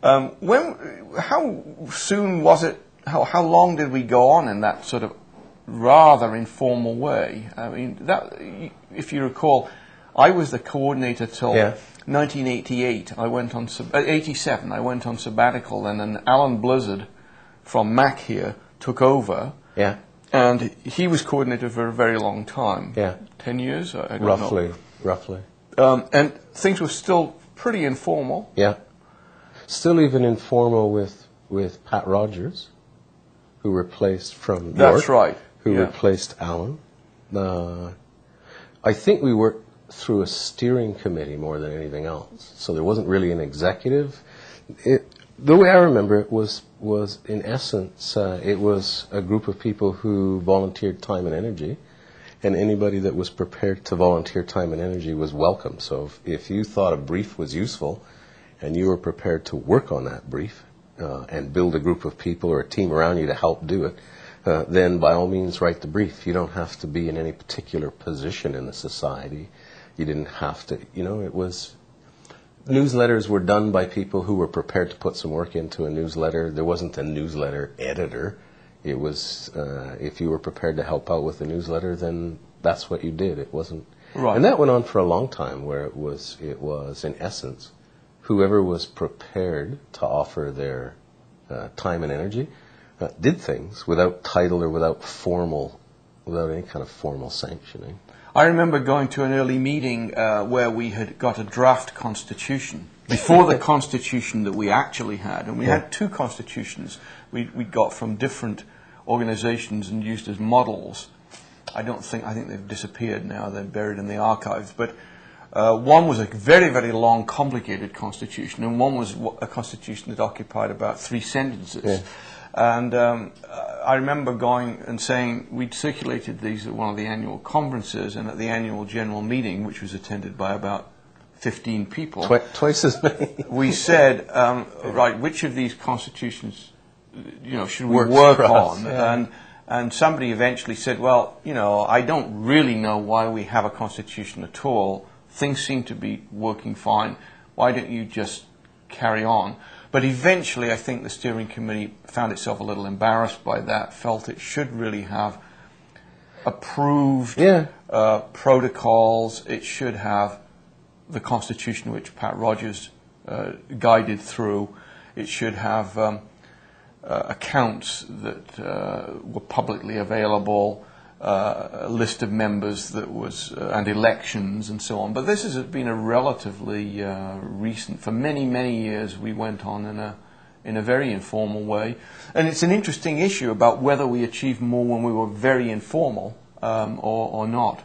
How soon was it? How long did we go on in that sort of rather informal way? I mean, if you recall, I was the coordinator till 1988. I went on 87. I went on sabbatical, and then Alan Blizzard from Mac here took over. Yeah. And he was coordinator for a very long time. Yeah. 10 years, I don't know. Roughly. And things were still pretty informal. Yeah. Still even informal with Pat Rogers, who replaced from York. That's right. Who replaced Alan. I think we worked through a steering committee more than anything else. So there wasn't really an executive. The way I remember it was in essence, it was a group of people who volunteered time and energy, and anybody that was prepared to volunteer time and energy was welcome. So if you thought a brief was useful and you were prepared to work on that brief and build a group of people or a team around you to help do it, then by all means write the brief. You don't have to be in any particular position in the society. You didn't have to, it was... Newsletters were done by people who were prepared to put some work into a newsletter. There wasn't a newsletter editor. It was, if you were prepared to help out with the newsletter, then that's what you did. It wasn't... Right. And that went on for a long time, where it was in essence, whoever was prepared to offer their time and energy did things without title or without any kind of formal sanctioning. I remember going to an early meeting where we had got a draft constitution before the constitution that we actually had, and we had two constitutions we got from different organizations and used as models. I think they've disappeared now, they're buried in the archives, but one was a very, very long, complicated constitution, and one was a constitution that occupied about 3 sentences. Yeah. And I remember going and saying we'd circulated these at one of the annual conferences, and at the annual general meeting, which was attended by about 15 people. Twice as many. We said, right, which of these constitutions, should we work on? Yeah. And somebody eventually said, well, I don't really know why we have a constitution at all. Things seem to be working fine. Why don't you just carry on? But eventually, I think the steering committee found itself a little embarrassed by that, felt it should really have approved protocols. It should have the Constitution, which Pat Rogers guided through. It should have accounts that were publicly available, a list of members that was and elections and so on. But this has been a relatively recent. For many, many years, we went on in a very informal way, and it's an interesting issue about whether we achieved more when we were very informal or not.